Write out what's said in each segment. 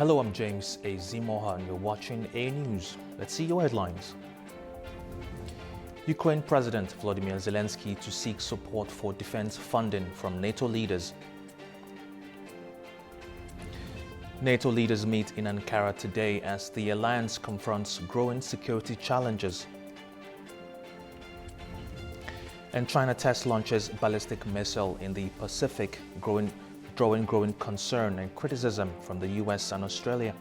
Hello, I'm James A. Zimoha and you're watching A News. Let's see your headlines. Ukraine President Volodymyr Zelensky to seek support for defense funding from NATO leaders. NATO leaders meet in Ankara today as the alliance confronts growing security challenges. And China test launches ballistic missile in the Pacific, drawing growing concern and criticism from the US and Australia.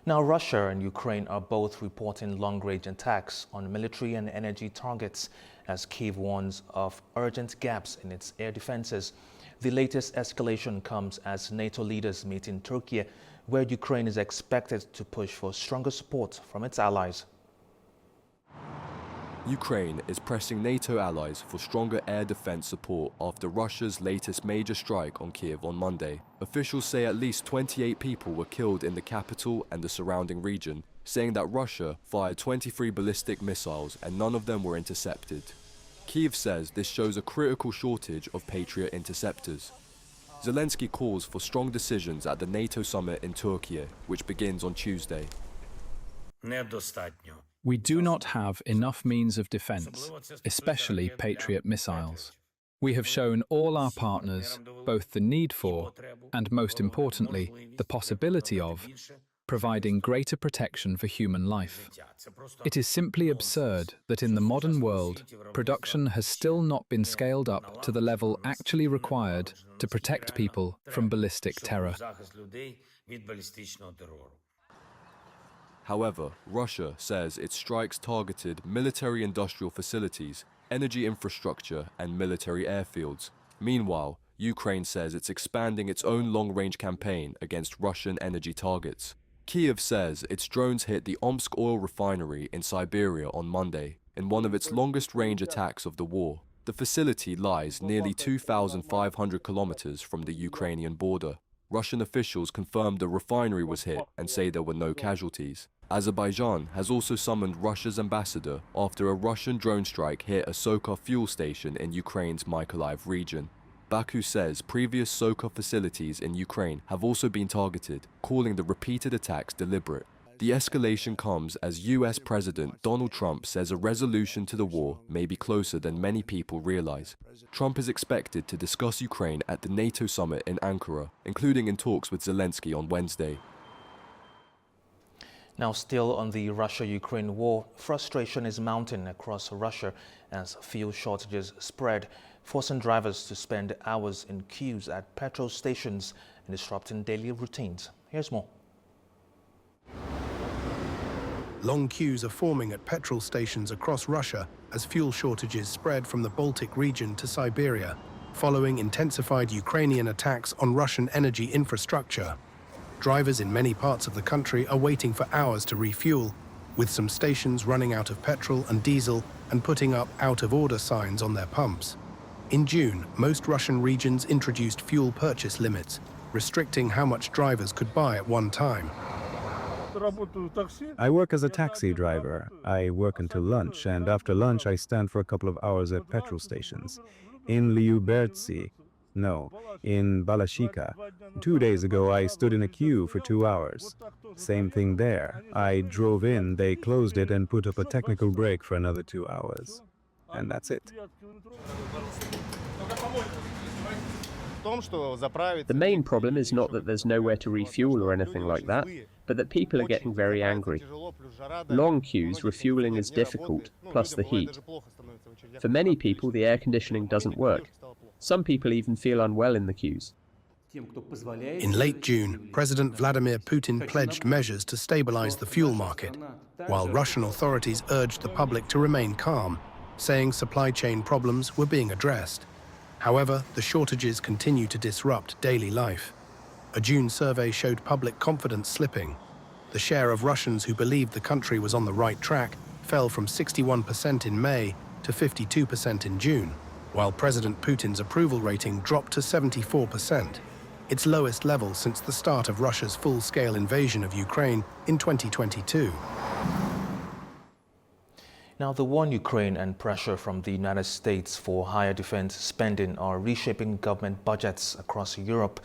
Now, Russia and Ukraine are both reporting long-range attacks on military and energy targets as Kyiv warns of urgent gaps in its air defenses. The latest escalation comes as NATO leaders meet in Turkey, where Ukraine is expected to push for stronger support from its allies. Ukraine is pressing NATO allies for stronger air defense support after Russia's latest major strike on Kyiv on Monday. Officials say at least 28 people were killed in the capital and the surrounding region, saying that Russia fired 23 ballistic missiles and none of them were intercepted. Kyiv says this shows a critical shortage of Patriot interceptors. Zelensky calls for strong decisions at the NATO summit in Turkey, which begins on Tuesday. We do not have enough means of defense, especially Patriot missiles. We have shown all our partners both the need for, and most importantly, the possibility of, providing greater protection for human life. It is simply absurd that in the modern world, production has still not been scaled up to the level actually required to protect people from ballistic terror. However, Russia says its strikes targeted military-industrial facilities, energy infrastructure, and military airfields. Meanwhile, Ukraine says it's expanding its own long-range campaign against Russian energy targets. Kyiv says its drones hit the Omsk oil refinery in Siberia on Monday, in one of its longest-range attacks of the war. The facility lies nearly 2,500 kilometers from the Ukrainian border. Russian officials confirmed the refinery was hit and say there were no casualties. Azerbaijan has also summoned Russia's ambassador after a Russian drone strike hit a Sokar fuel station in Ukraine's Mykolaiv region. Baku says previous Sokar facilities in Ukraine have also been targeted, calling the repeated attacks deliberate. The escalation comes as US President Donald Trump says a resolution to the war may be closer than many people realize. Trump is expected to discuss Ukraine at the NATO summit in Ankara, including in talks with Zelensky on Wednesday. Now, still on the Russia-Ukraine war, frustration is mounting across Russia as fuel shortages spread, forcing drivers to spend hours in queues at petrol stations and disrupting daily routines. Here's more. Long queues are forming at petrol stations across Russia as fuel shortages spread from the Baltic region to Siberia, following intensified Ukrainian attacks on Russian energy infrastructure. Drivers in many parts of the country are waiting for hours to refuel, with some stations running out of petrol and diesel and putting up out-of-order signs on their pumps. In June, most Russian regions introduced fuel purchase limits, restricting how much drivers could buy at one time. I work as a taxi driver. I work until lunch, and after lunch I stand for a couple of hours at petrol stations. In in Balashika. 2 days ago I stood in a queue for 2 hours. Same thing there. I drove in, they closed it and put up a technical break for another 2 hours. And that's it. The main problem is not that there's nowhere to refuel or anything like that, but that people are getting very angry. Long queues, refueling is difficult, plus the heat. For many people, the air conditioning doesn't work. Some people even feel unwell in the queues. In late June, President Vladimir Putin pledged measures to stabilize the fuel market, while Russian authorities urged the public to remain calm, saying supply chain problems were being addressed. However, the shortages continue to disrupt daily life. A June survey showed public confidence slipping. The share of Russians who believed the country was on the right track fell from 61% in May to 52% in June, while President Putin's approval rating dropped to 74%, its lowest level since the start of Russia's full-scale invasion of Ukraine in 2022. Now, the war in Ukraine and pressure from the United States for higher defense spending are reshaping government budgets across Europe.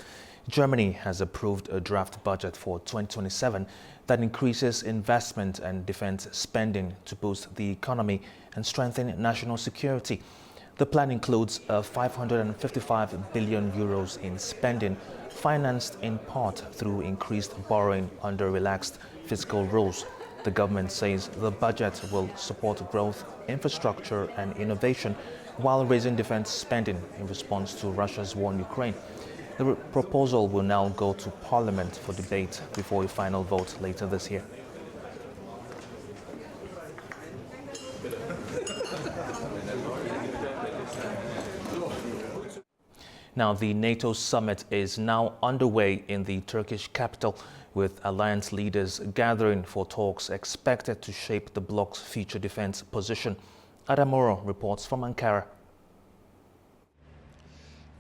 Germany has approved a draft budget for 2027 that increases investment and defense spending to boost the economy and strengthen national security. The plan includes 555 billion euros in spending, financed in part through increased borrowing under relaxed fiscal rules. The government says the budget will support growth, infrastructure and innovation while raising defense spending in response to Russia's war in Ukraine. The proposal will now go to Parliament for debate before a final vote later this year. Now, the NATO summit is now underway in the Turkish capital, with alliance leaders gathering for talks expected to shape the bloc's future defense position. Adam Moro reports from Ankara.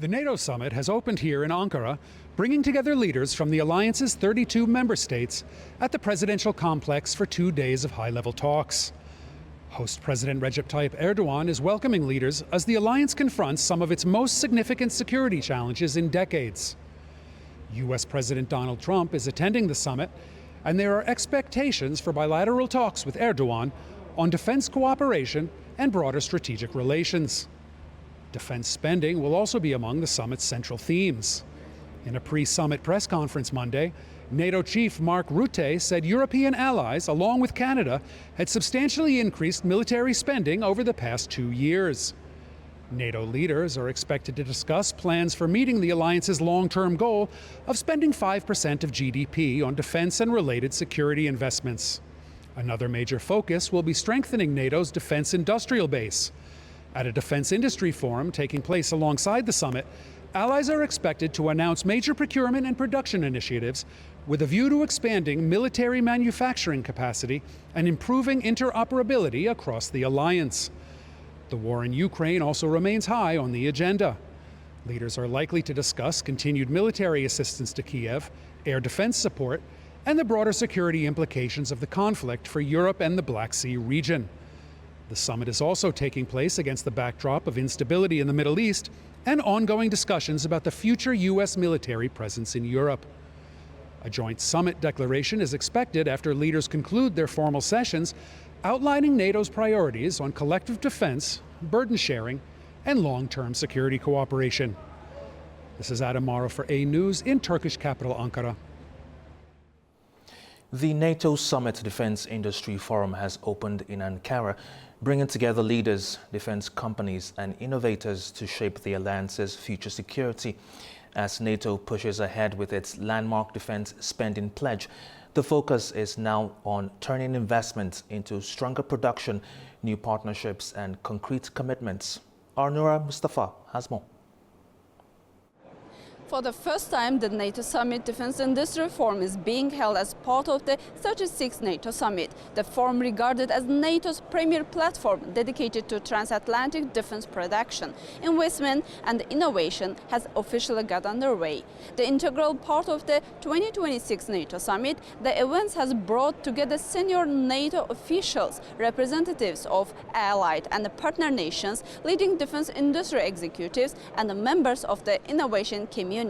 The NATO summit has opened here in Ankara, bringing together leaders from the alliance's 32 member states at the presidential complex for 2 days of high-level talks. Host President Recep Tayyip Erdogan is welcoming leaders as the alliance confronts some of its most significant security challenges in decades. U.S. President Donald Trump is attending the summit, and there are expectations for bilateral talks with Erdogan on defense cooperation and broader strategic relations. Defense spending will also be among the summit's central themes. In a pre-summit press conference Monday, NATO chief Mark Rutte said European allies, along with Canada, had substantially increased military spending over the past 2 years. NATO leaders are expected to discuss plans for meeting the alliance's long-term goal of spending 5% of GDP on defense and related security investments. Another major focus will be strengthening NATO's defense industrial base. At a defense industry forum taking place alongside the summit, allies are expected to announce major procurement and production initiatives with a view to expanding military manufacturing capacity and improving interoperability across the alliance. The war in Ukraine also remains high on the agenda. Leaders are likely to discuss continued military assistance to Kyiv, air defense support, and the broader security implications of the conflict for Europe and the Black Sea region. The summit is also taking place against the backdrop of instability in the Middle East and ongoing discussions about the future U.S. military presence in Europe. A joint summit declaration is expected after leaders conclude their formal sessions, outlining NATO's priorities on collective defense, burden sharing, and long-term security cooperation. This is Adam Moro for A News in Turkish capital Ankara. The NATO Summit Defense Industry Forum has opened in Ankara, bringing together leaders, defense companies and innovators to shape the alliance's future security. As NATO pushes ahead with its landmark defense spending pledge, the focus is now on turning investments into stronger production, new partnerships and concrete commitments. Arnura Mustafa has more. For the first time, the NATO Summit Defense Industry Forum is being held as part of the 36th NATO Summit. The forum, regarded as NATO's premier platform dedicated to transatlantic defense production, investment and innovation, has officially got underway. The integral part of the 2026 NATO Summit, the event has brought together senior NATO officials, representatives of allied and partner nations, leading defense industry executives and the members of the innovation community.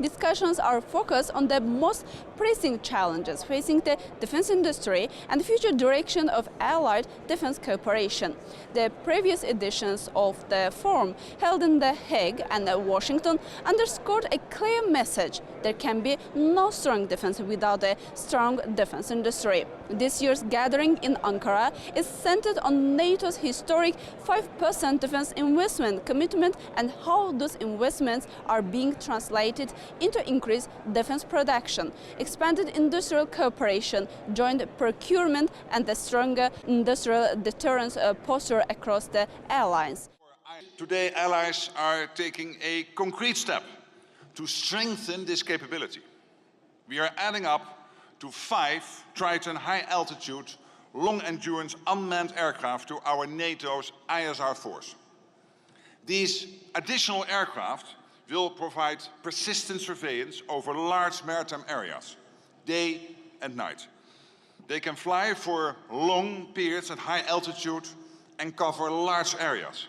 Discussions are focused on the most pressing challenges facing the defense industry and the future direction of allied defense cooperation. The previous editions of the forum, held in The Hague and Washington, underscored a clear message: there can be no strong defense without a strong defense industry. This year's gathering in Ankara is centered on NATO's historic 5% defense investment commitment and how those investments are being translated into increased defense production, expanded industrial cooperation, joint procurement, and a stronger industrial deterrence posture across the alliance. Today, allies are taking a concrete step to strengthen this capability. We are adding up to 5 Triton high-altitude, long-endurance unmanned aircraft to our NATO's ISR force. These additional aircraft will provide persistent surveillance over large maritime areas, day and night. They can fly for long periods at high altitude and cover large areas,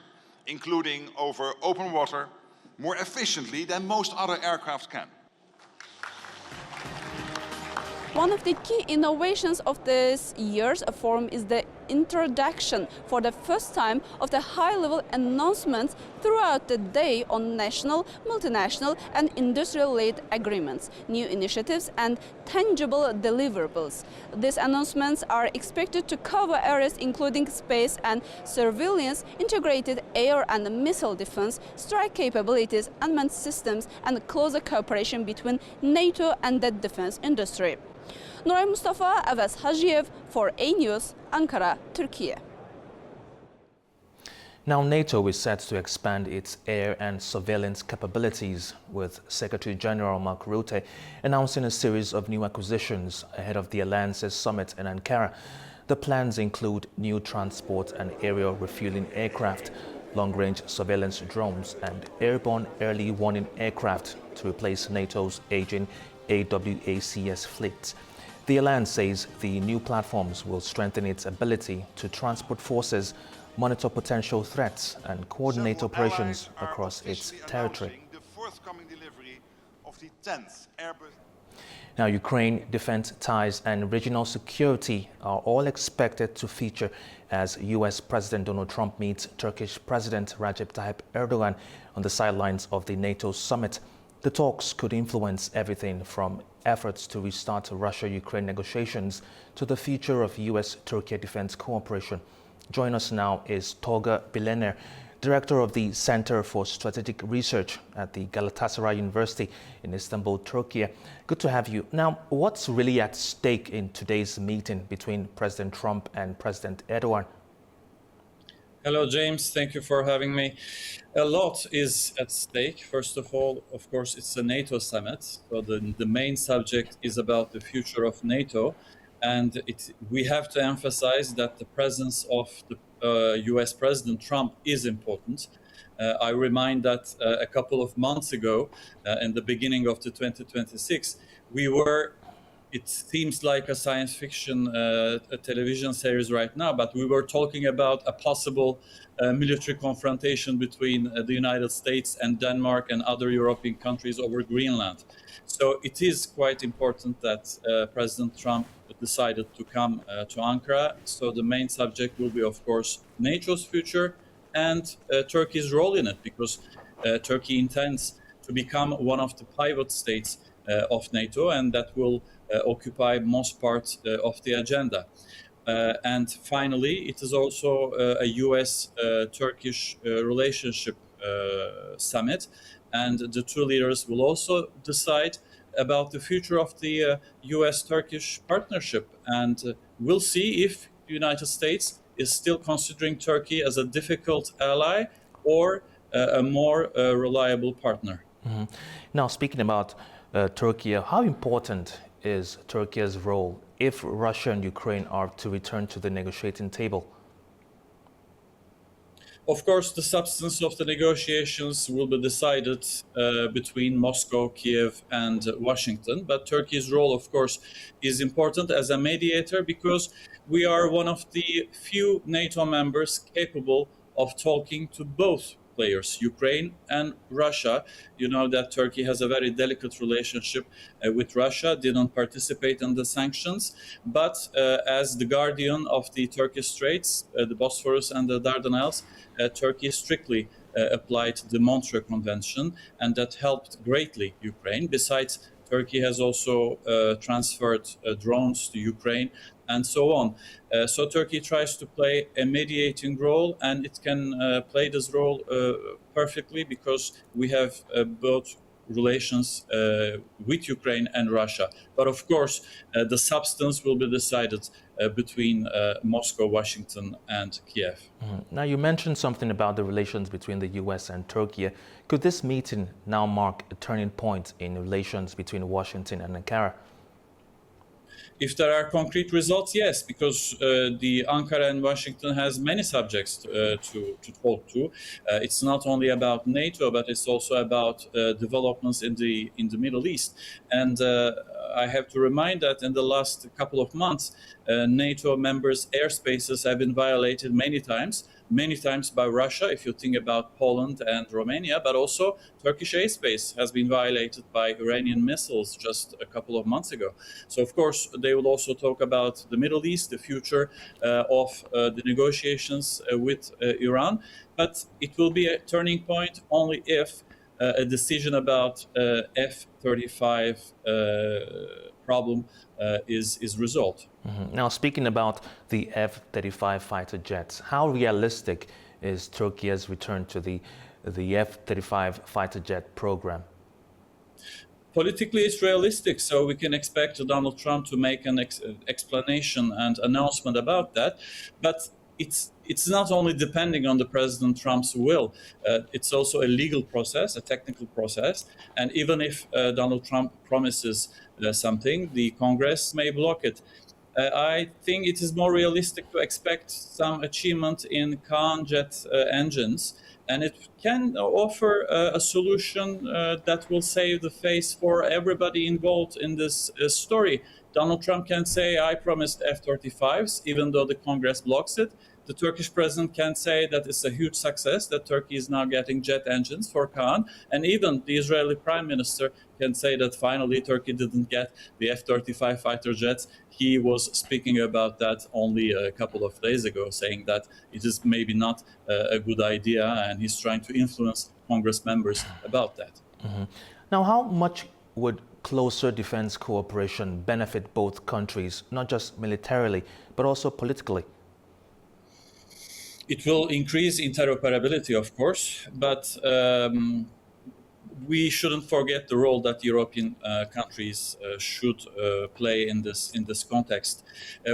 including over open water, more efficiently than most other aircraft can. One of the key innovations of this year's forum is the introduction for the first time of the high-level announcements throughout the day on national, multinational and industrial-led agreements, new initiatives and tangible deliverables. These announcements are expected to cover areas including space and surveillance, integrated air and missile defense, strike capabilities, unmanned systems and closer cooperation between NATO and the defense industry. Nuray Mustafa, Avaz Hajiev for A News, Ankara, Turkey. Now, NATO is set to expand its air and surveillance capabilities, with Secretary General Mark Rutte announcing a series of new acquisitions ahead of the Alliance's summit in Ankara. The plans include new transport and aerial refueling aircraft, long-range surveillance drones and airborne early warning aircraft to replace NATO's aging AWACS fleet. The Alliance says the new platforms will strengthen its ability to transport forces, monitor potential threats and coordinate operations across its territory. The forthcoming delivery of the 10th Airbus. Now, Ukraine defense ties and regional security are all expected to feature as US President Donald Trump meets Turkish President Recep Tayyip Erdogan on the sidelines of the NATO summit. The talks could influence everything from efforts to restart Russia-Ukraine negotiations to the future of US-Turkey defense cooperation. Join us now is Tolga Bilener, Director of the Center for Strategic Research at the Galatasaray University in Istanbul, Turkey. Good to have you. Now, what's really at stake in today's meeting between President Trump and President Erdogan? Hello, James. Thank you for having me. A lot is at stake. First of all, of course, it's a NATO summit. So the main subject is about the future of NATO. And we have to emphasize that the presence of the US President Trump is important. I remind that a couple of months ago, in the beginning of the 2026, it seems like a science fiction a television series right now, but we were talking about a possible military confrontation between the United States and Denmark and other European countries over Greenland. So it is quite important that President Trump decided to come to Ankara. So the main subject will be, of course, NATO's future and Turkey's role in it, because Turkey intends to become one of the pivot states of NATO, and that will occupy most part of the agenda. And finally, it is also a US-Turkish relationship summit, and the two leaders will also decide about the future of the US-Turkish partnership, and we'll see if the United States is still considering Turkey as a difficult ally or a more reliable partner. Mm-hmm. Now, speaking about Turkey, how important is Turkey's role if Russia and Ukraine are to return to the negotiating table? Of course, the substance of the negotiations will be decided between Moscow, Kyiv, and Washington. But Turkey's role, of course, is important as a mediator, because we are one of the few NATO members capable of talking to both players, Ukraine and Russia. You know that Turkey has a very delicate relationship with Russia, didn't participate in the sanctions, but as the guardian of the Turkish Straits, the Bosphorus and the Dardanelles, Turkey strictly applied the Montreux Convention, and that helped greatly Ukraine. Besides, Turkey has also transferred drones to Ukraine and so on. So Turkey tries to play a mediating role, and it can play this role perfectly, because we have both relations with Ukraine and Russia. But of course, the substance will be decided between Moscow, Washington, and Kiev. Mm-hmm. Now, you mentioned something about the relations between the US and Turkey. Could this meeting now mark a turning point in relations between Washington and Ankara? If there are concrete results, yes, because the Ankara and Washington has many subjects to talk to. It's not only about NATO, but it's also about developments in the Middle East. And I have to remind that in the last couple of months, NATO members' airspaces have been violated many times by Russia, if you think about Poland and Romania, but also Turkish airspace has been violated by Iranian missiles just a couple of months ago. So, of course, they will also talk about the Middle East, the future of the negotiations with Iran, but it will be a turning point only if a decision about F-35 problem is resolved. Now, speaking about the F-35 fighter jets, how realistic is Turkey's return to the F-35 fighter jet program? Politically, it's realistic, so we can expect Donald Trump to make an explanation and announcement about that. But it's not only depending on the President Trump's will, it's also a legal process, a technical process. And even if Donald Trump promises something, the Congress may block it. I think it is more realistic to expect some achievement in Khan jet engines, and it can offer a solution that will save the face for everybody involved in this story. Donald Trump can say, I promised F-35s, even though the Congress blocks it. The Turkish president can say that it's a huge success that Turkey is now getting jet engines for Khan. And even the Israeli prime minister can say that finally Turkey didn't get the F-35 fighter jets. He was speaking about that only a couple of days ago, saying that it is maybe not a good idea, and he's trying to influence Congress members about that. Now, how much would closer defense cooperation benefit both countries, not just militarily, but also politically? It will increase interoperability, of course, but we shouldn't forget the role that European countries should play in this context.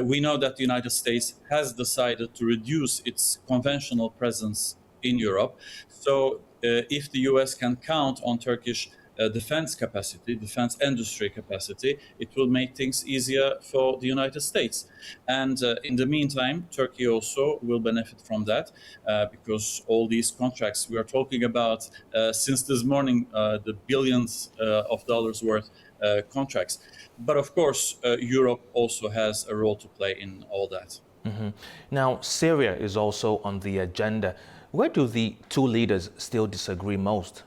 We know that the United States has decided to reduce its conventional presence in Europe. So if the US can count on Turkish defense capacity, defense industry capacity, it will make things easier for the United States. And in the meantime, Turkey also will benefit from that because all these contracts we are talking about since this morning, the billions of dollars worth contracts. But of course, Europe also has a role to play in all that. Now, Syria is also on the agenda. Where do the two leaders still disagree most?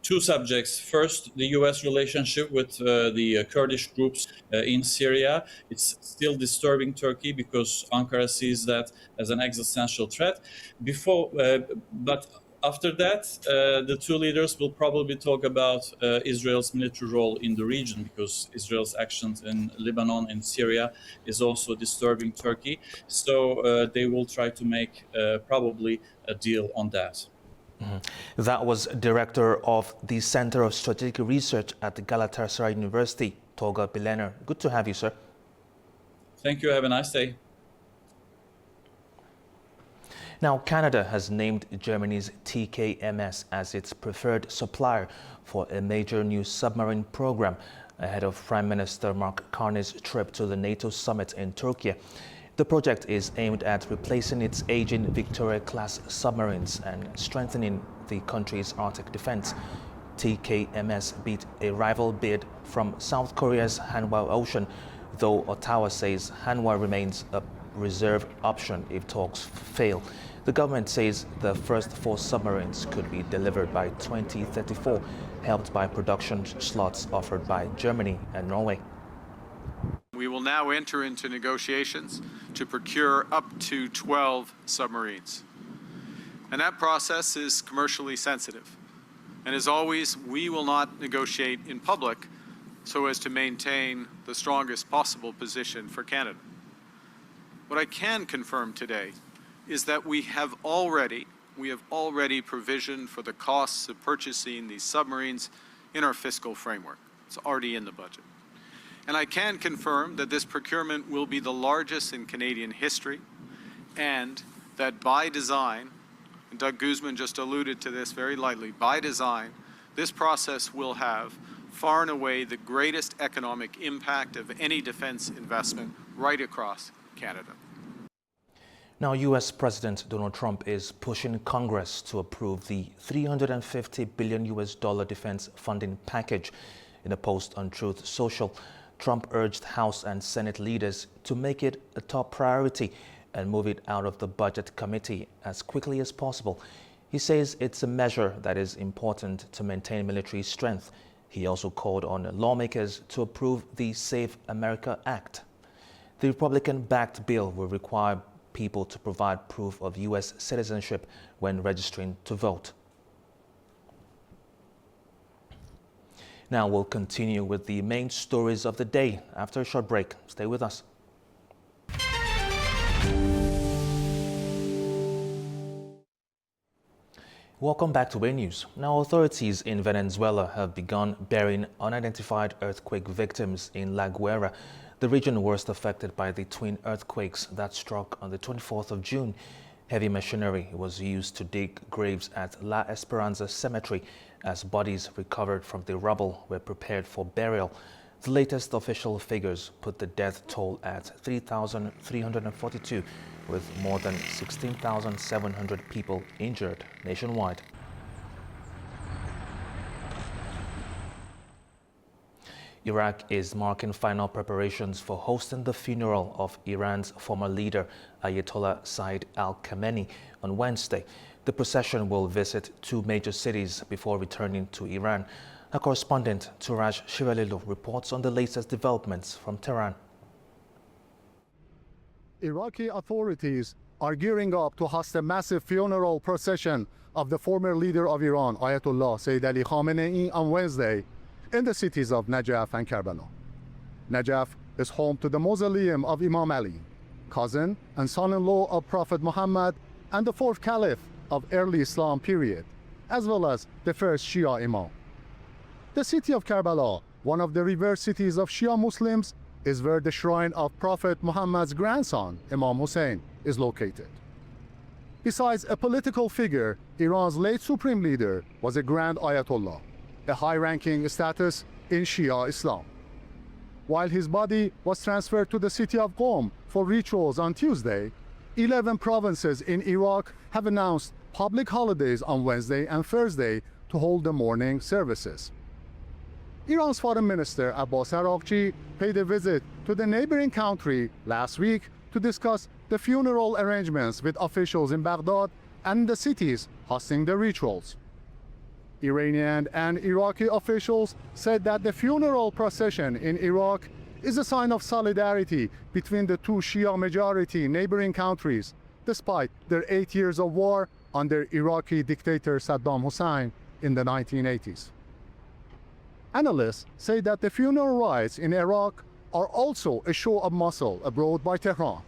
Two subjects. First, the U.S. relationship with the Kurdish groups in Syria. It's still disturbing Turkey because Ankara sees that as an existential threat. But after that, the two leaders will probably talk about Israel's military role in the region because Israel's actions in Lebanon and Syria is also disturbing Turkey. So they will try to make probably a deal on that. That was director of the Center of Strategic Research at Galatasaray University, Tolga Bilener. Good to have you, sir. Thank you. Have a nice day. Now, Canada has named Germany's TKMS as its preferred supplier for a major new submarine program ahead of Prime Minister Mark Carney's trip to the NATO summit in Turkey. The project is aimed at replacing its aging Victoria-class submarines and strengthening the country's Arctic defense. TKMS beat a rival bid from South Korea's Hanwha Ocean, though Ottawa says Hanwha remains a reserve option if talks fail. The government says the first 4 submarines could be delivered by 2034, helped by production slots offered by Germany and Norway. We will now enter into negotiations to procure up to 12 submarines. And that process is commercially sensitive. And as always, we will not negotiate in public so as to maintain the strongest possible position for Canada. What I can confirm today is that we have already provisioned for the costs of purchasing these submarines in our fiscal framework. It's already in the budget. And I can confirm that this procurement will be the largest in Canadian history, and that by design, and Doug Guzman just alluded to this very lightly, by design, this process will have far and away the greatest economic impact of any defense investment right across Canada. Now, U.S. President Donald Trump is pushing Congress to approve the $350 billion defense funding package. In a post on Truth Social, Trump urged House and Senate leaders to make it a top priority and move it out of the Budget Committee as quickly as possible. He says it's a measure that is important to maintain military strength. He also called on lawmakers to approve the Save America Act. The Republican-backed bill will require people to provide proof of U.S. citizenship when registering to vote. Now we'll continue with the main stories of the day after a short break. Stay with us. Welcome back to Way News. Now, authorities in Venezuela have begun burying unidentified earthquake victims in La Guaira, the region worst affected by the twin earthquakes that struck on the 24th of June. Heavy machinery was used to dig graves at La Esperanza Cemetery as bodies recovered from the rubble were prepared for burial. The latest official figures put the death toll at 3,342, with more than 16,700 people injured nationwide. Iraq is marking final preparations for hosting the funeral of Iran's former leader, Ayatollah Ali Khamenei, on Wednesday. The procession will visit two major cities before returning to Iran. Our correspondent, Turaj Shivalilu, reports on the latest developments from Tehran. Iraqi authorities are gearing up to host a massive funeral procession of the former leader of Iran, Ayatollah Ali Khamenei, on Wednesday in the cities of Najaf and Karbala. Najaf is home to the mausoleum of Imam Ali, cousin and son-in-law of Prophet Muhammad and the fourth caliph of early Islam period, as well as the first Shia Imam. The city of Karbala, one of the revered cities of Shia Muslims, is where the shrine of Prophet Muhammad's grandson, Imam Hussein, is located. Besides a political figure, Iran's late supreme leader was a grand Ayatollah, a high-ranking status in Shia Islam. While his body was transferred to the city of Qom for rituals on Tuesday, 11 provinces in Iraq have announced public holidays on Wednesday and Thursday to hold the mourning services. Iran's foreign minister Abbas Araghchi paid a visit to the neighboring country last week to discuss the funeral arrangements with officials in Baghdad and the cities hosting the rituals. Iranian and Iraqi officials said that the funeral procession in Iraq is a sign of solidarity between the two Shia-majority neighboring countries, despite their 8 years of war under Iraqi dictator Saddam Hussein in the 1980s. Analysts say that the funeral rites in Iraq are also a show of muscle abroad by Tehran,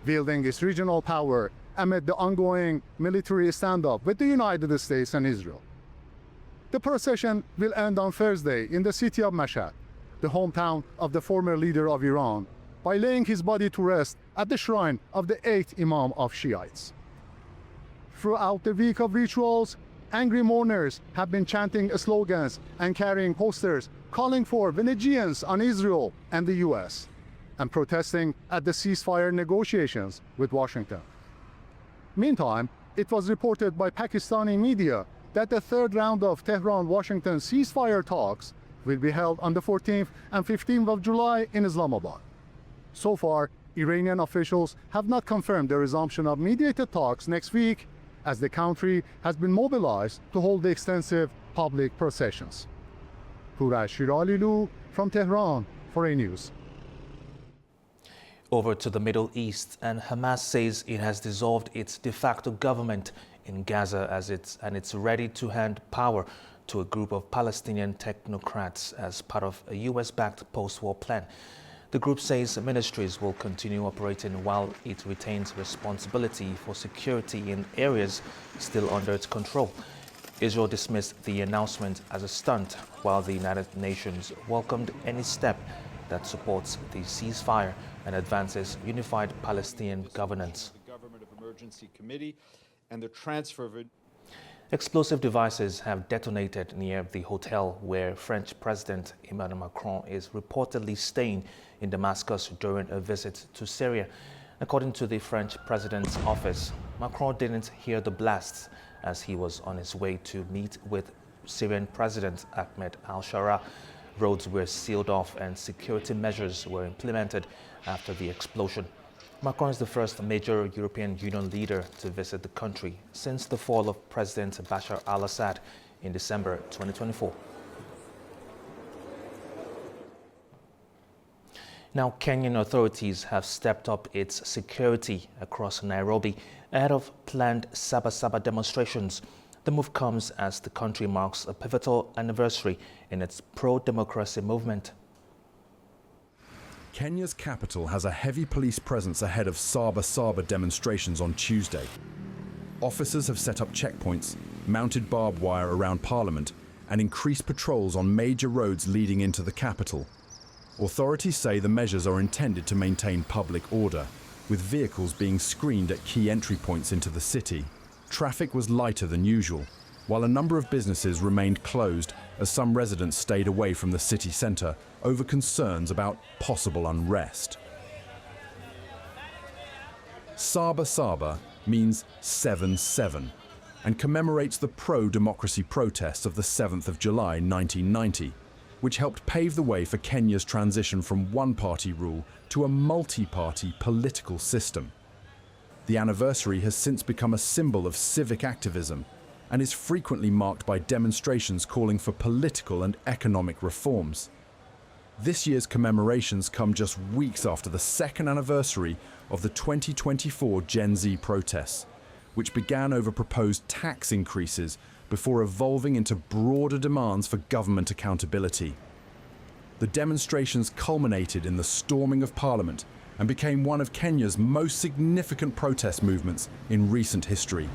wielding its regional power amid the ongoing military standoff with the United States and Israel. The procession will end on Thursday in the city of Mashhad, the hometown of the former leader of Iran, by laying his body to rest at the shrine of the 8th Imam of Shiites. Throughout the week of rituals, angry mourners have been chanting slogans and carrying posters calling for vengeance on Israel and the US, and protesting at the ceasefire negotiations with Washington. Meantime, it was reported by Pakistani media that the third round of Tehran-Washington ceasefire talks will be held on the 14th and 15th of July in Islamabad. So far, Iranian officials have not confirmed the resumption of mediated talks next week, as the country has been mobilized to hold the extensive public processions. Turaj Shivalilu from Tehran for A News. Over to the Middle East, and Hamas says it has dissolved its de facto government in Gaza and it's ready to hand power to a group of Palestinian technocrats as part of a US-backed post-war plan. The group says ministries will continue operating while it retains responsibility for security in areas still under its control. Israel dismissed the announcement as a stunt, while the United Nations welcomed any step that supports the ceasefire and advances unified Palestinian governance. The Government of Emergency Committee and the transfer of it. Explosive devices have detonated near the hotel where French President Emmanuel Macron is reportedly staying in Damascus during a visit to Syria. According to the French president's office, Macron didn't hear the blasts as he was on his way to meet with Syrian President Ahmed al-Shara. Roads were sealed off and security measures were implemented after the explosion. Macron is the first major European Union leader to visit the country since the fall of President Bashar al-Assad in December 2024. Now, Kenyan authorities have stepped up its security across Nairobi ahead of planned Saba demonstrations. The move comes as the country marks a pivotal anniversary in its pro-democracy movement. Kenya's capital has a heavy police presence ahead of Saba demonstrations on Tuesday. Officers have set up checkpoints, mounted barbed wire around Parliament, and increased patrols on major roads leading into the capital. Authorities say the measures are intended to maintain public order, with vehicles being screened at key entry points into the city. Traffic was lighter than usual, while a number of businesses remained closed as some residents stayed away from the city centre over concerns about possible unrest. Saba means 7-7 and commemorates the pro-democracy protests of the 7th of July 1990, which helped pave the way for Kenya's transition from one-party rule to a multi-party political system. The anniversary has since become a symbol of civic activism and is frequently marked by demonstrations calling for political and economic reforms. This year's commemorations come just weeks after the second anniversary of the 2024 Gen Z protests, which began over proposed tax increases before evolving into broader demands for government accountability. The demonstrations culminated in the storming of Parliament and became one of Kenya's most significant protest movements in recent history.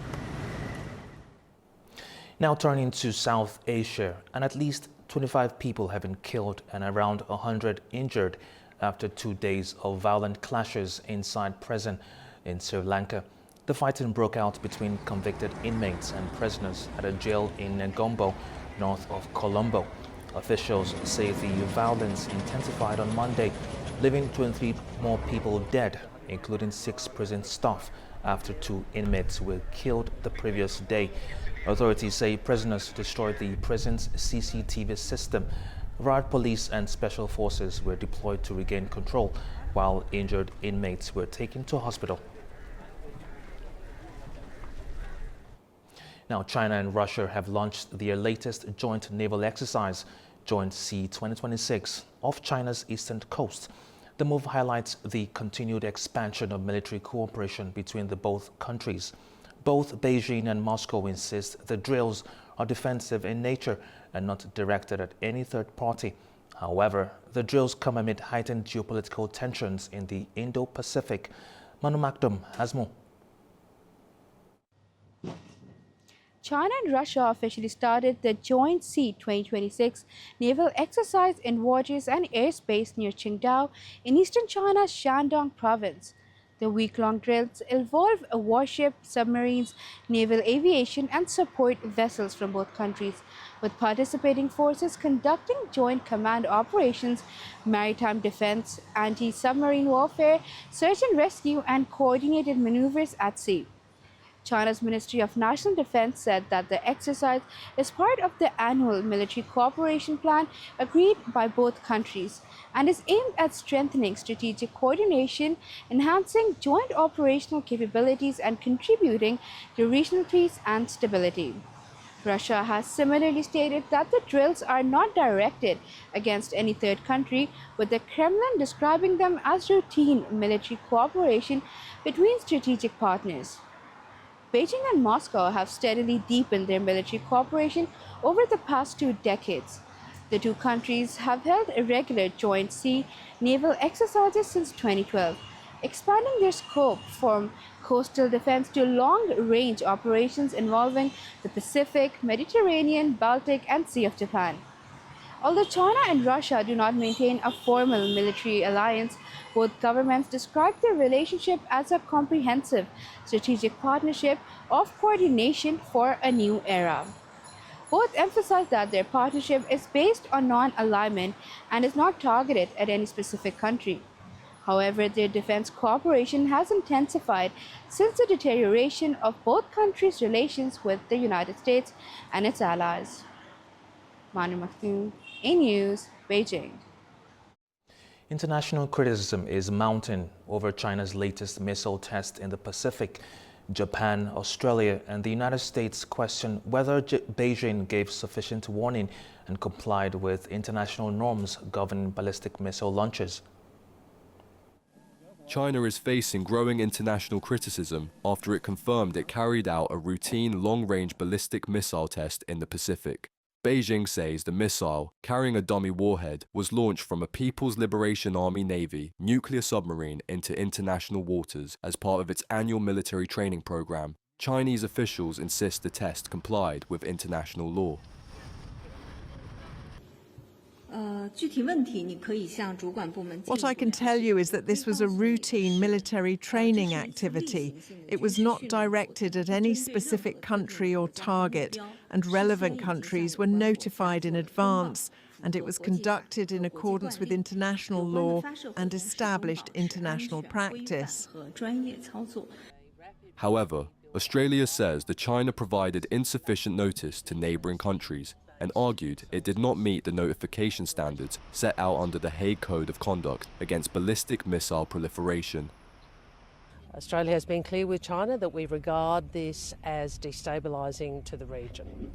Now turning to South Asia, and at least 25 people have been killed and around 100 injured after 2 days of violent clashes inside prison in Sri Lanka. The fighting broke out between convicted inmates and prisoners at a jail in Negombo, north of Colombo. Officials say the violence intensified on Monday, leaving 23 more people dead, including 6 prison staff, after 2 inmates were killed the previous day. Authorities say prisoners destroyed the prison's CCTV system. Riot police and special forces were deployed to regain control, while injured inmates were taken to hospital. Now, China and Russia have launched their latest joint naval exercise, Joint Sea 2026, off China's eastern coast. The move highlights the continued expansion of military cooperation between the both countries. Both Beijing and Moscow insist the drills are defensive in nature and not directed at any third party. However, the drills come amid heightened geopolitical tensions in the Indo-Pacific. Manu Makdum has more. China and Russia officially started the Joint Sea 2026 naval exercise in waters and airspace near Qingdao in eastern China's Shandong province. The week-long drills involve a warship, submarines, naval aviation, and support vessels from both countries, with participating forces conducting joint command operations, maritime defense, anti-submarine warfare, search and rescue, and coordinated maneuvers at sea. China's Ministry of National Defense said that the exercise is part of the annual military cooperation plan agreed by both countries and is aimed at strengthening strategic coordination, enhancing joint operational capabilities, and contributing to regional peace and stability. Russia has similarly stated that the drills are not directed against any third country, with the Kremlin describing them as routine military cooperation between strategic partners. Beijing and Moscow have steadily deepened their military cooperation over the past 2 decades. The two countries have held irregular joint sea naval exercises since 2012, expanding their scope from coastal defense to long-range operations involving the Pacific, Mediterranean, Baltic, and Sea of Japan. Although China and Russia do not maintain a formal military alliance, both governments describe their relationship as a comprehensive strategic partnership of coordination for a new era. Both emphasize that their partnership is based on non-alignment and is not targeted at any specific country. However, their defense cooperation has intensified since the deterioration of both countries' relations with the United States and its allies. Manu Maktoum, A-News, Beijing. International criticism is mounting over China's latest missile test in the Pacific. Japan, Australia, and the United States question whether Beijing gave sufficient warning and complied with international norms governing ballistic missile launches. China is facing growing international criticism after it confirmed it carried out a routine long-range ballistic missile test in the Pacific. Beijing says the missile, carrying a dummy warhead, was launched from a People's Liberation Army Navy nuclear submarine into international waters as part of its annual military training program. Chinese officials insist the test complied with international law. What I can tell you is that this was a routine military training activity. It was not directed at any specific country or target, and relevant countries were notified in advance, and it was conducted in accordance with international law and established international practice. However, Australia says that China provided insufficient notice to neighbouring countries and argued it did not meet the notification standards set out under the Hague Code of Conduct against ballistic missile proliferation. Australia has been clear with China that we regard this as destabilising to the region.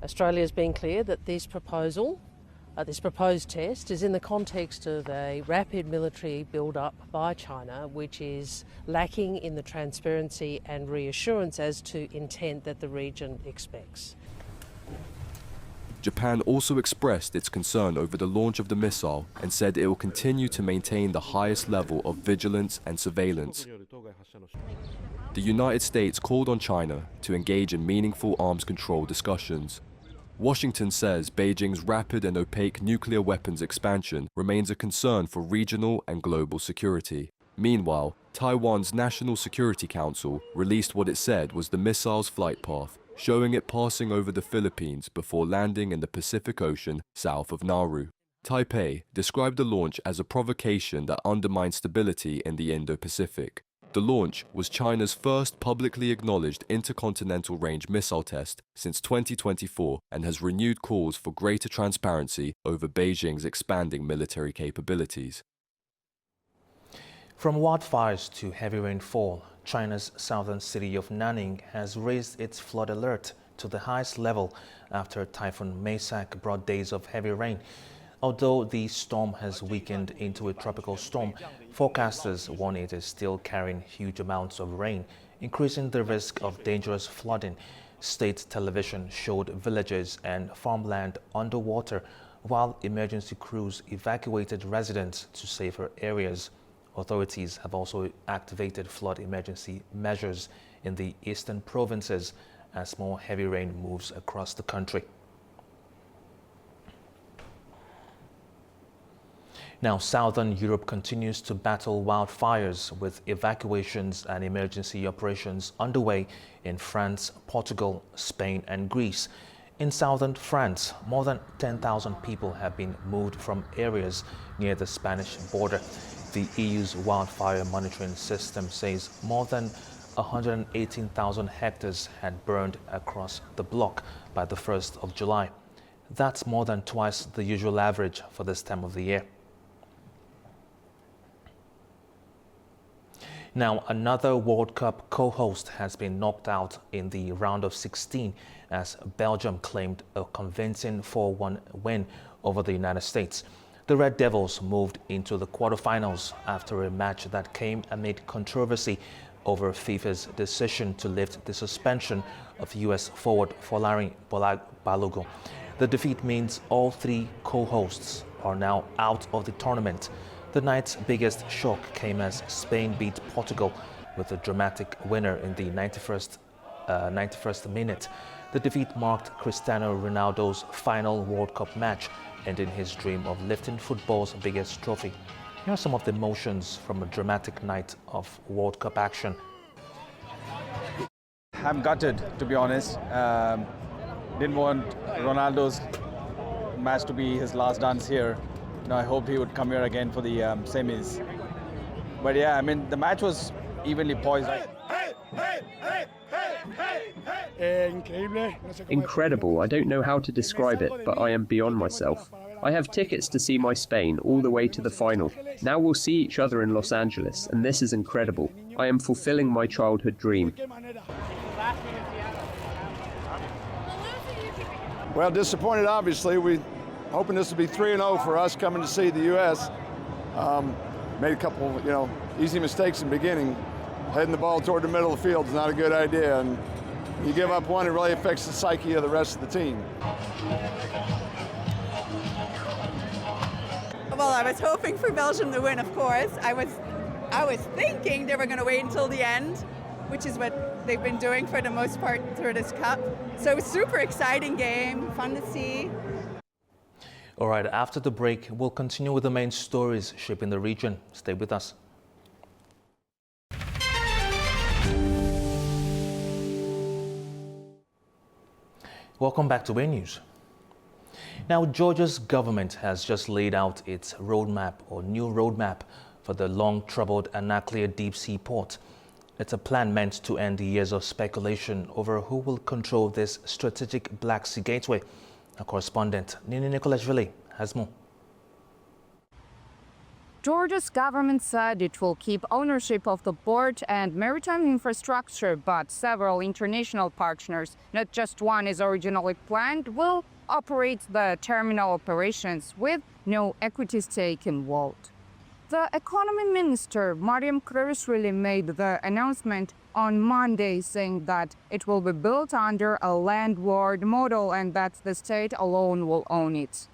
Australia has been clear that this proposed test is in the context of a rapid military build-up by China, which is lacking in the transparency and reassurance as to intent that the region expects. Japan also expressed its concern over the launch of the missile and said it will continue to maintain the highest level of vigilance and surveillance. The United States called on China to engage in meaningful arms control discussions. Washington says Beijing's rapid and opaque nuclear weapons expansion remains a concern for regional and global security. Meanwhile, Taiwan's National Security Council released what it said was the missile's flight path, showing it passing over the Philippines before landing in the Pacific Ocean south of Nauru. Taipei described the launch as a provocation that undermined stability in the Indo-Pacific. The launch was China's first publicly acknowledged intercontinental range missile test since 2024 and has renewed calls for greater transparency over Beijing's expanding military capabilities. From wildfires to heavy rainfall, China's southern city of Nanning has raised its flood alert to the highest level after Typhoon Maysak brought days of heavy rain. Although the storm has weakened into a tropical storm, forecasters warn it is still carrying huge amounts of rain, increasing the risk of dangerous flooding. State television showed villages and farmland underwater, while emergency crews evacuated residents to safer areas. Authorities have also activated flood emergency measures in the eastern provinces as more heavy rain moves across the country. Now, southern Europe continues to battle wildfires with evacuations and emergency operations underway in France, Portugal, Spain, and Greece. In southern France, more than 10,000 people have been moved from areas near the Spanish border. The EU's wildfire monitoring system says more than 118,000 hectares had burned across the bloc by the 1st of July. That's more than twice the usual average for this time of the year. Now, another World Cup co-host has been knocked out in the round of 16 as Belgium claimed a convincing 4-1 win over the United States. The Red Devils moved into the quarterfinals after a match that came amid controversy over FIFA's decision to lift the suspension of U.S. forward Folarin Balogun. The defeat means all three co-hosts are now out of the tournament. The night's biggest shock came as Spain beat Portugal with a dramatic winner in the 91st minute. The defeat marked Cristiano Ronaldo's final World Cup match, ending his dream of lifting football's biggest trophy. Here are some of the emotions from a dramatic night of World Cup action. I'm gutted, to be honest. Didn't want Ronaldo's match to be his last dance here. I hope he would come here again for the semis. But yeah, I mean, the match was evenly poised. Incredible. I don't know how to describe it, but I am beyond myself. I have tickets to see my Spain all the way to the final. Now we'll see each other in Los Angeles, and this is incredible. I am fulfilling my childhood dream. Well, disappointed, obviously. We hoping this will be 3-0 for us coming to see the U.S. Made a couple, easy mistakes in the beginning. Heading the ball toward the middle of the field is not a good idea, and you give up one, it really affects the psyche of the rest of the team. Well, I was hoping for Belgium to win, of course. I was thinking they were going to wait until the end, which is what they've been doing for the most part through this cup. So super exciting game, fun to see. All right, after the break, we'll continue with the main stories shaping the region. Stay with us. Welcome back to A News. Now, Georgia's government has just laid out its roadmap or new roadmap for the long-troubled Anaklia deep-sea port. It's a plan meant to end the years of speculation over who will control this strategic Black Sea gateway. Our correspondent Nini Nikolashvili has more. Georgia's government said it will keep ownership of the port and maritime infrastructure, but several international partners, not just one as originally planned, will operate the terminal operations with no equity stake involved. The economy minister, Mariam Krivishvili, made the announcement on Monday, saying that it will be built under a landlord model and that the state alone will own it.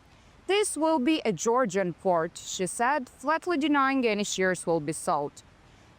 This will be a Georgian port, she said, flatly denying any shares will be sold.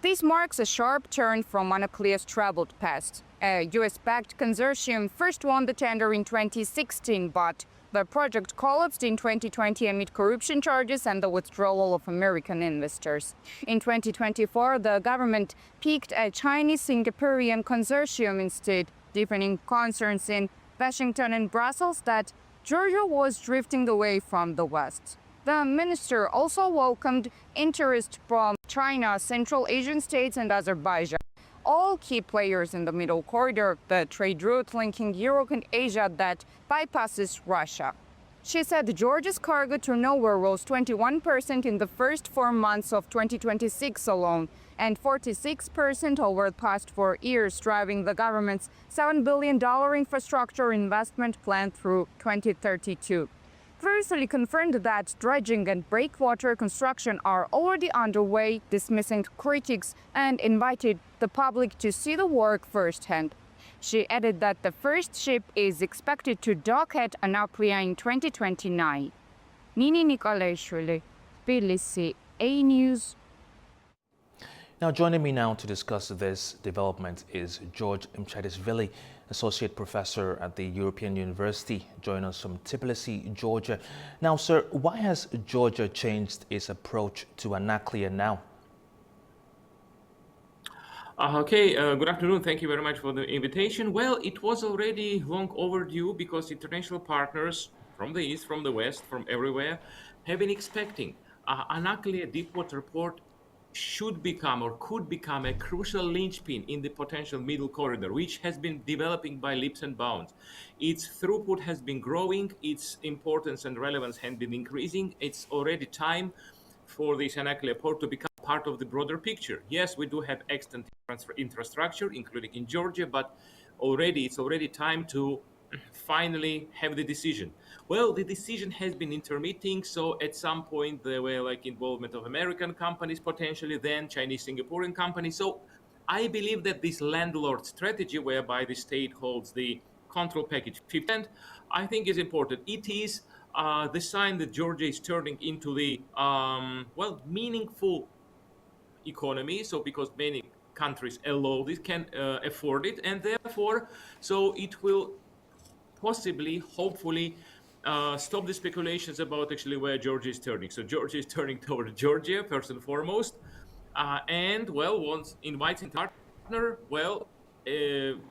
This marks a sharp turn from Anaklia's troubled past. A US-backed consortium first won the tender in 2016, but the project collapsed in 2020 amid corruption charges and the withdrawal of American investors. In 2024, the government picked a Chinese-Singaporean consortium instead, deepening concerns in Washington and Brussels that Georgia was drifting away from the West. The minister also welcomed interest from China, Central Asian states and Azerbaijan, all key players in the Middle Corridor, the trade route linking Europe and Asia that bypasses Russia. She said Georgia's cargo turnover rose 21% in the first 4 months of 2026 alone, and 46% over the past 4 years, driving the government's $7 billion infrastructure investment plan through 2032. Previously confirmed that dredging and breakwater construction are already underway, dismissing critics and invited the public to see the work firsthand. She added that the first ship is expected to dock at Anaklia in 2029. Nini Nikolashvili, Tbilisi, A News. Now, joining me now to discuss this development is George Mchadishvili, Associate Professor at the European University, joining us from Tbilisi, Georgia. Now, sir, why has Georgia changed its approach to Anaklia now? Good afternoon. Thank you very much for the invitation. Well, it was already long overdue because international partners from the East, from the West, from everywhere have been expecting Anaklia deepwater port should become or could become a crucial linchpin in the potential middle corridor, which has been developing by leaps and bounds. Its throughput has been growing, its importance and relevance has been increasing. It's already time for this Anaklia port to become part of the broader picture. Yes, we do have extant infrastructure, including in Georgia, but it's already time to finally have the decision. Well, the decision has been intermitting, so at some point there were involvement of American companies, potentially then Chinese Singaporean companies. So I believe that this landlord strategy, whereby the state holds the control package 50%, I think is important. It is the sign that Georgia is turning into the meaningful economy. So because many countries allow this, can afford it, and therefore, so it will possibly, hopefully, stop the speculations about actually where Georgia is turning. So Georgia is turning toward Georgia, first and foremost, and, wants invites a partner,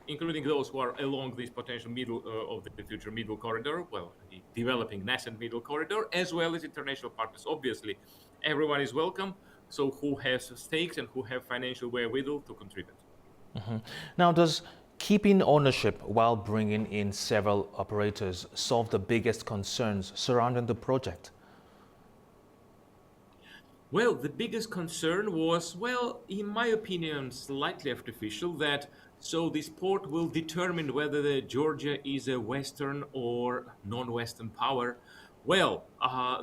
including those who are along this potential middle of the future middle corridor, the developing nascent middle corridor, as well as international partners. Obviously, everyone is welcome, so who has stakes and who have financial wherewithal to contribute. Mm-hmm. Now, does Keeping ownership while bringing in several operators solved the biggest concerns surrounding the project. Well, the biggest concern was, well, in my opinion, slightly artificial, that so this port will determine whether Georgia is a Western or non-Western power. Well,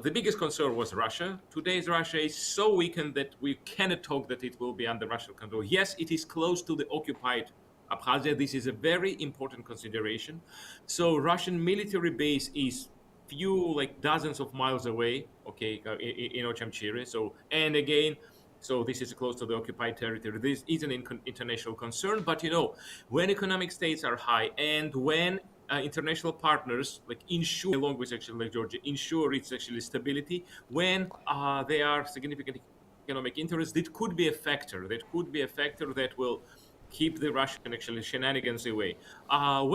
the biggest concern was Russia. Today's Russia is so weakened that we cannot talk that it will be under Russian control. Yes, it is close to the occupied Abkhazia. This is a very important consideration. So Russian military base is few, like dozens of miles away, okay, in Ochamchire. So, and again, so this is close to the occupied territory. This is an international concern, but you know, when economic states are high and when international partners like ensure, along with actually like Georgia, ensure its actually stability, when they are significant economic interests, that could be a factor. That could be a factor that will keep the Russian actually shenanigans away. Of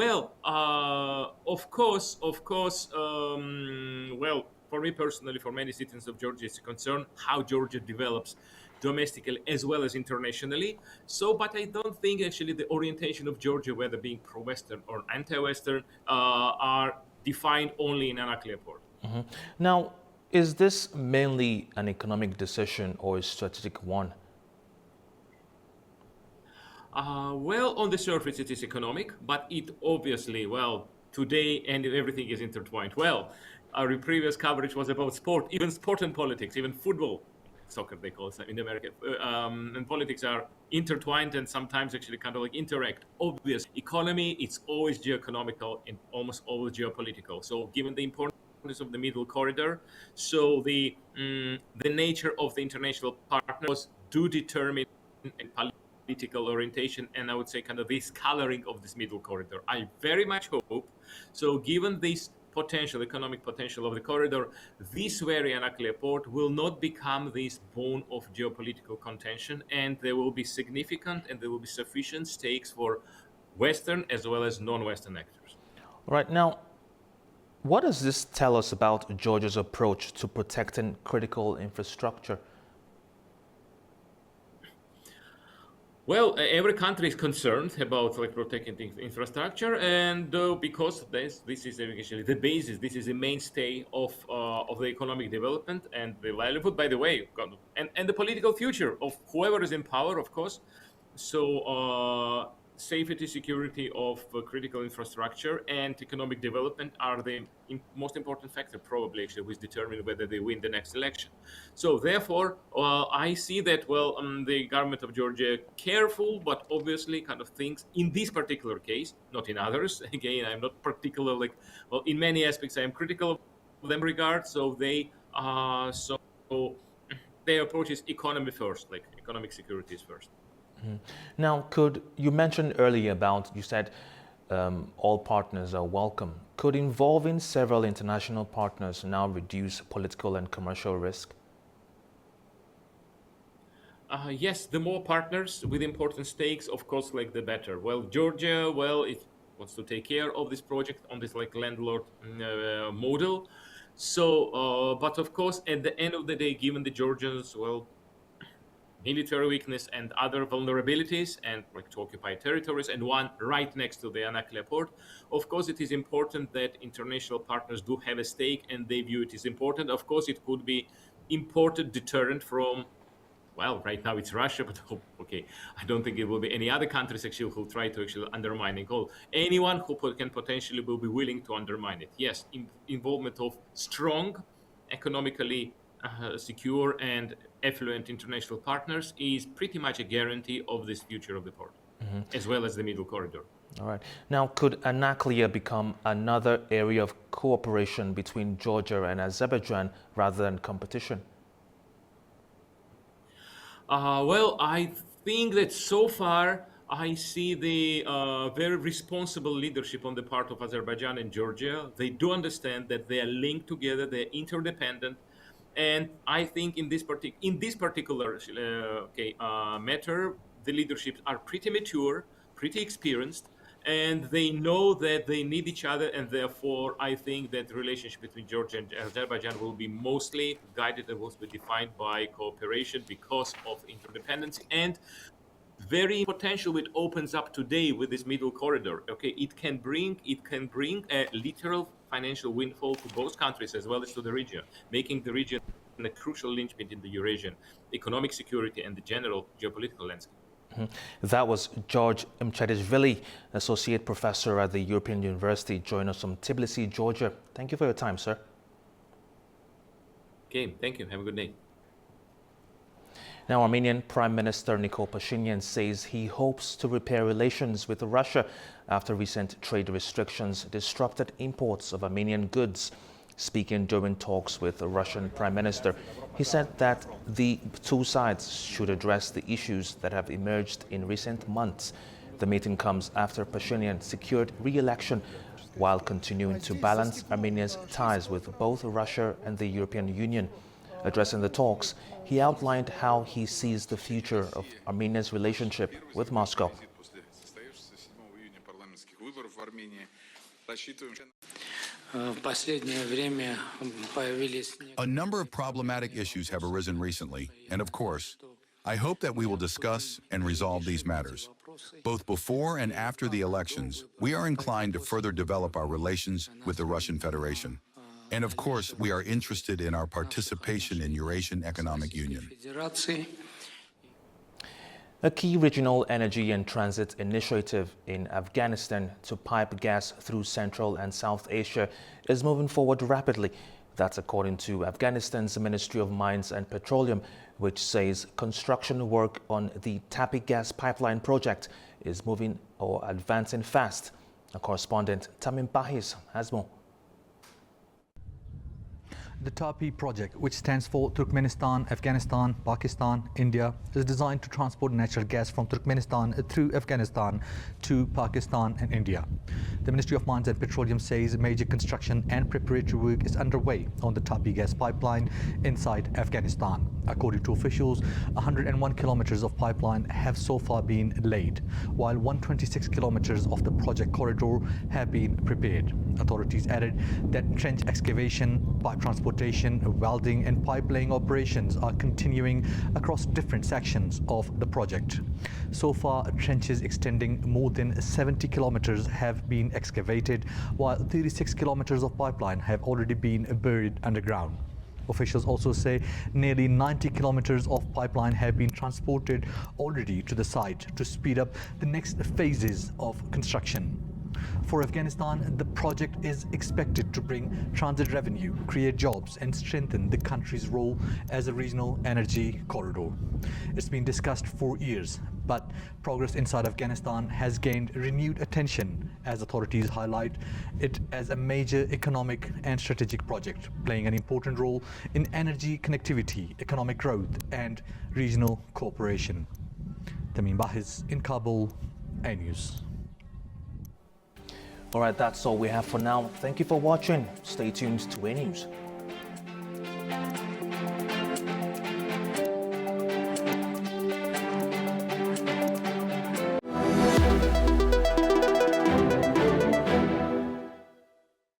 course, well, for me personally, for many citizens of Georgia, it's a concern how Georgia develops domestically as well as internationally. So, but I don't think actually the orientation of Georgia, whether being pro-Western or anti-Western, are defined only in Anaklia port. Mm-hmm. Now, is this mainly an economic decision or a strategic one? Well, on the surface, it is economic, but it obviously, well, today and everything is intertwined. Well, our previous coverage was about sport, even sport and politics, even football, soccer they call it in America, and politics are intertwined and sometimes actually kind of like interact. Obvious economy, it's always geoeconomical and almost always geopolitical. So given the importance of the middle corridor, so the nature of the international partners do determine political orientation, and I would say kind of this coloring of this middle corridor. I very much hope, so given this potential, economic potential of the corridor, this very Anaklia port will not become this bone of geopolitical contention, and there will be significant and there will be sufficient stakes for Western as well as non-Western actors. Right now, what does this tell us about Georgia's approach to protecting critical infrastructure? Well, every country is concerned about like protecting the infrastructure, and because this is actually the basis, this is the mainstay of the economic development and the livelihood. By the way, and the political future of whoever is in power, of course. So safety, security of critical infrastructure and economic development are the most important factor, probably actually, which determine whether they win the next election. So therefore, I see that, well, the government of Georgia careful, but obviously kind of thinks in this particular case, not in others. Again, I'm not particular, like, well, in many aspects, I am critical of them regard. So they, so their approach is economy first, like economic security is first. Mm-hmm. Now, you mentioned earlier about, you said all partners are welcome. Could involving several international partners now reduce political and commercial risk? Yes, the more partners with important stakes, of course, like the better. Well, Georgia, well, it wants to take care of this project on this like landlord model. So, but of course, at the end of the day, given the Georgians, well, military weakness and other vulnerabilities and like to occupy territories, and one right next to the Anaklia port. Of course, it is important that international partners do have a stake and they view it as important. Of course, it could be important deterrent from, well, right now it's Russia, but okay, I don't think it will be any other countries actually who try to actually undermine it. Anyone who can potentially will be willing to undermine it. Yes, involvement of strong, economically secure and affluent international partners is pretty much a guarantee of this future of the port, as well as the middle corridor. All right. Now, could Anaklia become another area of cooperation between Georgia and Azerbaijan rather than competition? Well, I think that so far I see the very responsible leadership on the part of Azerbaijan and Georgia. They do understand that they are linked together, they're interdependent. And I think in this particular matter, the leaderships are pretty mature, pretty experienced, and they know that they need each other. And therefore, I think that the relationship between Georgia and Azerbaijan will be mostly guided and will be defined by cooperation because of interdependence and very potential it opens up today with this middle corridor. Okay, it can bring a literal financial windfall to both countries as well as to the region, making the region a crucial linchpin in the Eurasian economic security and the general geopolitical landscape. That was George Mchadishvili, Associate Professor at the European University, joining us from Tbilisi, Georgia. Thank you for your time, sir. Okay, thank you. Have a good day. Now, Armenian Prime Minister Nikol Pashinyan says he hopes to repair relations with Russia after recent trade restrictions disrupted imports of Armenian goods. Speaking during talks with the Russian Prime Minister, he said that the two sides should address the issues that have emerged in recent months. The meeting comes after Pashinyan secured re-election while continuing to balance Armenia's ties with both Russia and the European Union. Addressing the talks, he outlined how he sees the future of Armenia's relationship with Moscow. A number of problematic issues have arisen recently, and of course, I hope that we will discuss and resolve these matters. Both before and after the elections, we are inclined to further develop our relations with the Russian Federation. And of course, we are interested in our participation in Eurasian Economic Union. A key regional energy and transit initiative in Afghanistan to pipe gas through Central and South Asia is moving forward rapidly. That's according to Afghanistan's Ministry of Mines and Petroleum, which says construction work on the Tapi gas pipeline project is moving or advancing fast. Our correspondent Tamim Bahis has more. The Tapi project, which stands for Turkmenistan, Afghanistan, Pakistan, India, is designed to transport natural gas from Turkmenistan through Afghanistan to Pakistan and India. The Ministry of Mines and Petroleum says major construction and preparatory work is underway on the Tapi gas pipeline inside Afghanistan. According to officials, 101 kilometers of pipeline have so far been laid, while 126 kilometers of the project corridor have been prepared. Authorities added that trench excavation, pipe transportation, welding and pipe laying operations are continuing across different sections of the project. So far, trenches extending more than 70 kilometers have been excavated, while 36 kilometers of pipeline have already been buried underground. Officials also say nearly 90 kilometers of pipeline have been transported already to the site to speed up the next phases of construction. For Afghanistan, the project is expected to bring transit revenue, create jobs, and strengthen the country's role as a regional energy corridor. It's been discussed for years, but progress inside Afghanistan has gained renewed attention as authorities highlight it as a major economic and strategic project, playing an important role in energy connectivity, economic growth, and regional cooperation. Tamim Bahis in Kabul, A News. All right, that's all we have for now. Thank you for watching. Stay tuned to A News.